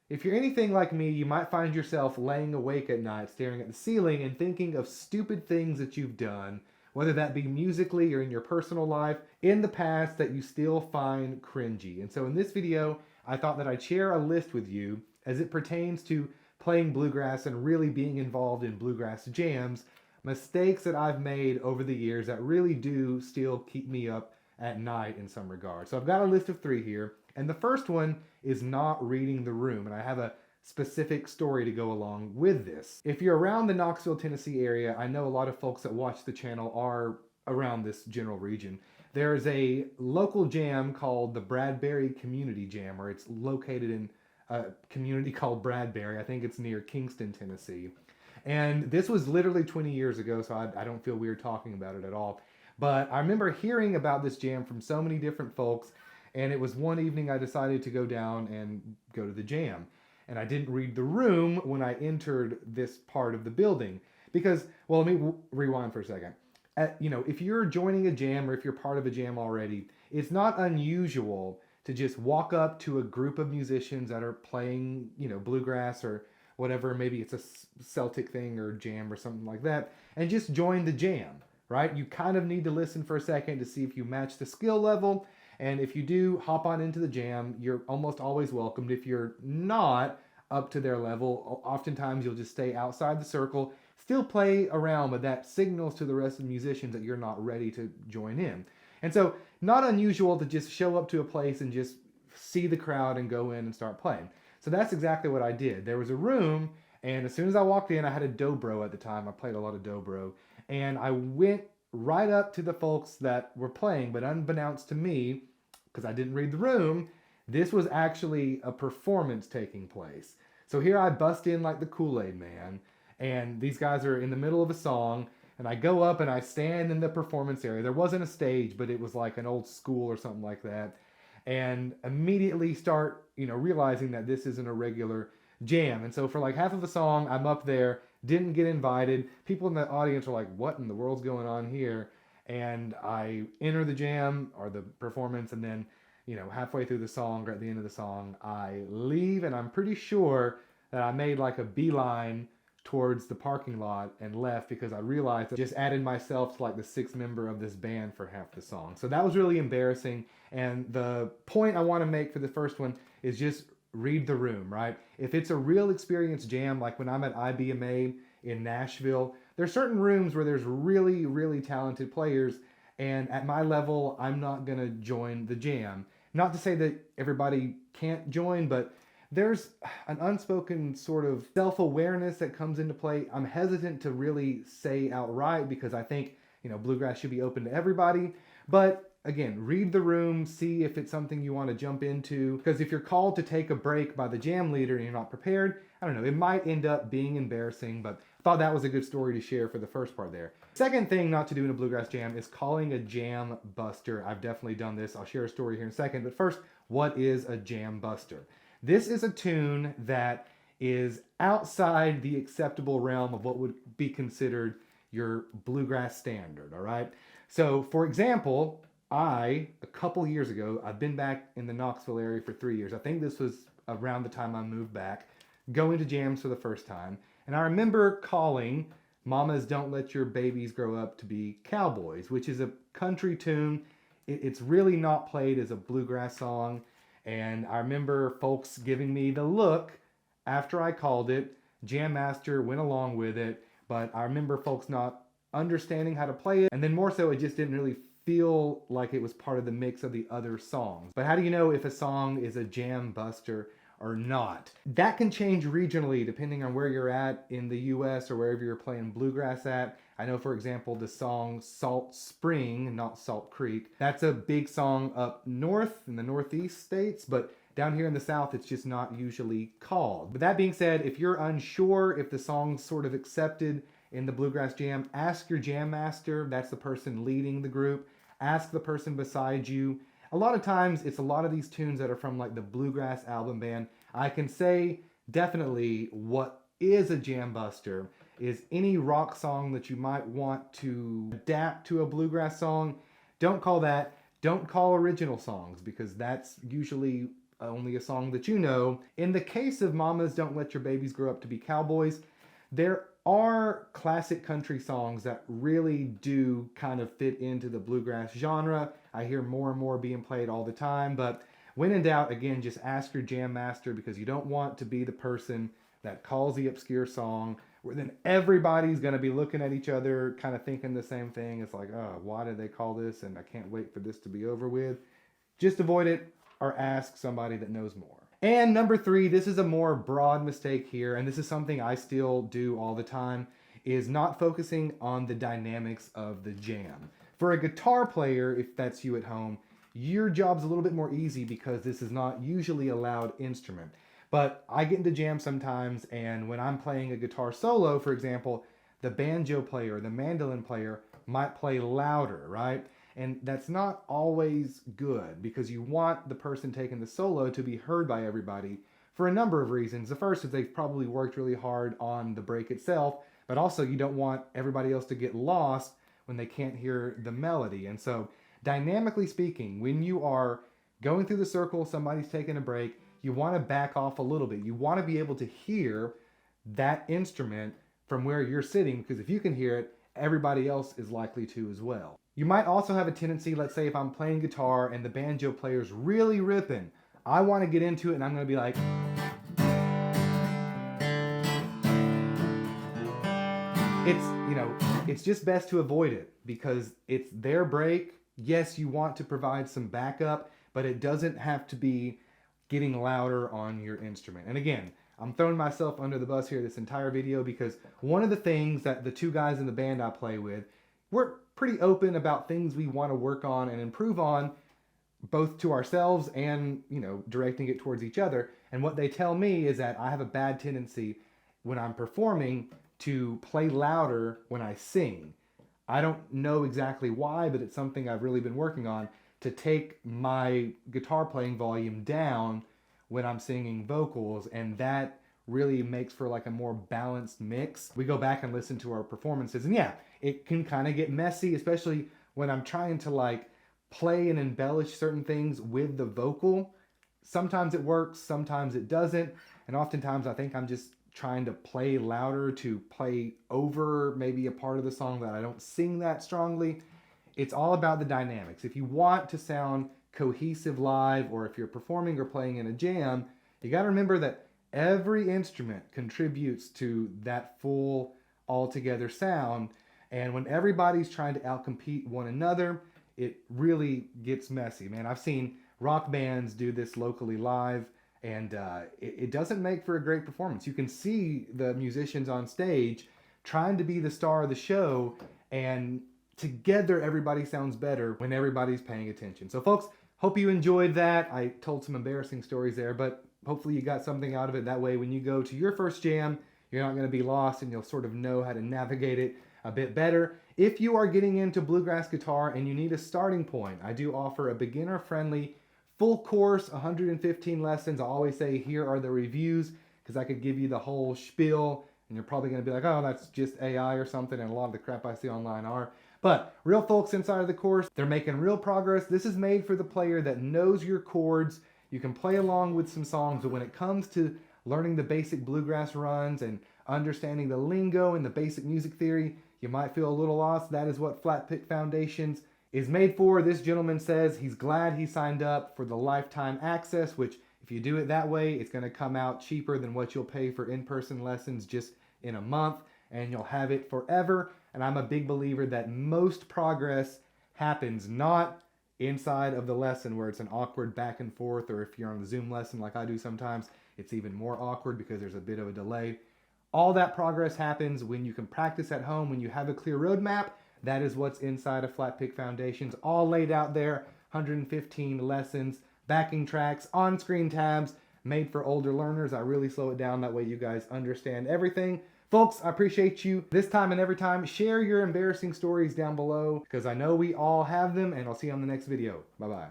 If you're anything like me, you might find yourself laying awake at night staring at the ceiling and thinking of stupid things that you've done, whether that be musically or in your personal life, in the past that you still find cringy. And so in this video, I thought that I'd share a list with you as it pertains to playing bluegrass and really being involved in bluegrass jams, mistakes that I've made over the years that really do still keep me up at night in some regard. So I've got a list of 3 here, and the first one is not reading the room, and I have a specific story to go along with this. If you're around the Knoxville, Tennessee area, I know a lot of folks that watch the channel are around this general region. There's a local jam called the Bradbury Community Jam, or it's located in a community called Bradbury. I think it's near Kingston, Tennessee. And this was literally 20 years ago, so I don't feel weird talking about it at all. But I remember hearing about this jam from so many different folks, and it was one evening I decided to go down and go to the jam. And I didn't read the room when I entered this part of the building. Because, well, let me rewind for a second. If you're joining a jam or if you're part of a jam already, it's not unusual to just walk up to a group of musicians that are playing, bluegrass or whatever, maybe it's a Celtic thing or jam or something like that, and just join the jam, right? You kind of need to listen for a second to see if you match the skill level, and if you do, hop on into the jam. You're almost always welcomed. If you're not up to their level, oftentimes you'll just stay outside the circle, still play around, but that signals to the rest of the musicians that you're not ready to join in. And so, not unusual to just show up to a place and just see the crowd and go in and start playing. So that's exactly what I did. There was a room, and as soon as I walked in, I had a dobro at the time. I played a lot of dobro, and I went right up to the folks that were playing, but unbeknownst to me, because I didn't read the room, this was actually a performance taking place. So here I bust in like the Kool-Aid man, and these guys are in the middle of a song, and I go up and I stand in the performance area. There wasn't a stage, but it was like an old school or something like that. And immediately start, realizing that this isn't a regular jam. And so for like half of a song, I'm up there, didn't get invited. People in the audience are like, what in the world's going on here? And I enter the jam or the performance, and then, halfway through the song or at the end of the song, I leave, and I'm pretty sure that I made like a beeline towards the parking lot and left because I realized I just added myself to like the 6th member of this band for half the song. So that was really embarrassing. And the point I want to make for the first one is just read the room, right? If it's a real experience jam, like when I'm at IBMA in Nashville, there's certain rooms where there's really, really talented players, and at my level, I'm not going to join the jam. Not to say that everybody can't join, but there's an unspoken sort of self-awareness that comes into play. I'm hesitant to really say outright because I think, bluegrass should be open to everybody. But again, read the room, see if it's something you want to jump into. Because if you're called to take a break by the jam leader and you're not prepared, I don't know, it might end up being embarrassing, but I thought that was a good story to share for the first part there. Second thing not to do in a bluegrass jam is calling a jam buster. I've definitely done this. I'll share a story here in a second. But first, what is a jam buster? This is a tune that is outside the acceptable realm of what would be considered your bluegrass standard, all right? So, for example, a couple years ago, I've been back in the Knoxville area for 3 years. I think this was around the time I moved back, going to jams for the first time. And I remember calling Mamas Don't Let Your Babies Grow Up to Be Cowboys, which is a country tune. It's really not played as a bluegrass song. And I remember folks giving me the look after I called it. Jam Master went along with it, but I remember folks not understanding how to play it. And then more so, it just didn't really feel like it was part of the mix of the other songs. But how do you know if a song is a jam buster or not? That can change regionally depending on where you're at in the US or wherever you're playing bluegrass at. I know, for example, the song Salt Spring, not Salt Creek, that's a big song up north in the Northeast states, but down here in the South, it's just not usually called. But that being said, if you're unsure if the song's sort of accepted in the bluegrass jam, ask your jam master. That's the person leading the group. Ask the person beside you. A lot of times, it's a lot of these tunes that are from like the Bluegrass Album Band. I can say definitely what is a jam buster is any rock song that you might want to adapt to a bluegrass song. Don't call original songs, because that's usually only a song that you know. In the case of Mamas Don't Let Your Babies Grow Up to Be Cowboys, there are classic country songs that really do kind of fit into the bluegrass genre. I hear more and more being played all the time, but when in doubt, again, just ask your jam master, because you don't want to be the person that calls the obscure song where then everybody's going to be looking at each other kind of thinking the same thing. It's like, oh, why did they call this, and I can't wait for this to be over with. Just avoid it or ask somebody that knows more. And number 3, this is a more broad mistake here, and this is something I still do all the time, is not focusing on the dynamics of the jam. For a guitar player, if that's you at home, your job's a little bit more easy because this is not usually a loud instrument. But I get into jams sometimes, and when I'm playing a guitar solo, for example, the banjo player, the mandolin player might play louder, right? And that's not always good, because you want the person taking the solo to be heard by everybody for a number of reasons. The first is they've probably worked really hard on the break itself, but also you don't want everybody else to get lost when they can't hear the melody. And so, dynamically speaking, when you are going through the circle, somebody's taking a break, you want to back off a little bit. You want to be able to hear that instrument from where you're sitting, because if you can hear it, everybody else is likely to as well. You might also have a tendency, let's say if I'm playing guitar and the banjo player's really ripping, I want to get into it and I'm going to be like, it's just best to avoid it because it's their break. Yes, you want to provide some backup, but it doesn't have to be getting louder on your instrument. And again, I'm throwing myself under the bus here this entire video because one of the things that the 2 guys in the band I play with, we're pretty open about things we want to work on and improve on, both to ourselves and, directing it towards each other. And what they tell me is that I have a bad tendency when I'm performing to play louder when I sing. I don't know exactly why, but it's something I've really been working on, to take my guitar playing volume down when I'm singing vocals, and that really makes for like a more balanced mix. We go back and listen to our performances, and yeah, it can kind of get messy, especially when I'm trying to like play and embellish certain things with the vocal. Sometimes it works, sometimes it doesn't, and oftentimes I think I'm just trying to play louder to play over maybe a part of the song that I don't sing that strongly. It's all about the dynamics. If you want to sound cohesive live, or if you're performing or playing in a jam, you got to remember that every instrument contributes to that full all-together sound. And when everybody's trying to outcompete one another, it really gets messy, man. I've seen rock bands do this locally live, and it doesn't make for a great performance. You can see the musicians on stage trying to be the star of the show, and together everybody sounds better when everybody's paying attention. So folks, hope you enjoyed that. I told some embarrassing stories there, but hopefully you got something out of it. That way when you go to your first jam, you're not going to be lost, and you'll sort of know how to navigate it a bit better. If you are getting into bluegrass guitar and you need a starting point, I do offer a beginner-friendly full course, 115 lessons. I always say here are the reviews, because I could give you the whole spiel and you're probably going to be like, oh, that's just AI or something, and a lot of the crap I see online are. But real folks inside of the course, they're making real progress. This is made for the player that knows your chords. You can play along with some songs, but when it comes to learning the basic bluegrass runs and understanding the lingo and the basic music theory, you might feel a little lost. That is what Flatpick Foundations is made for. This gentleman says he's glad he signed up for the lifetime access, which if you do it that way, it's going to come out cheaper than what you'll pay for in-person lessons just in a month, and you'll have it forever. And I'm a big believer that most progress happens not inside of the lesson where it's an awkward back and forth, or if you're on a Zoom lesson like I do sometimes, it's even more awkward because there's a bit of a delay. All that progress happens when you can practice at home, when you have a clear roadmap. That is what's inside of Flatpick Foundations, all laid out there, 115 lessons, backing tracks, on-screen tabs, made for older learners. I really slow it down, that way you guys understand everything. Folks, I appreciate you this time and every time. Share your embarrassing stories down below, because I know we all have them, and I'll see you on the next video. Bye-bye.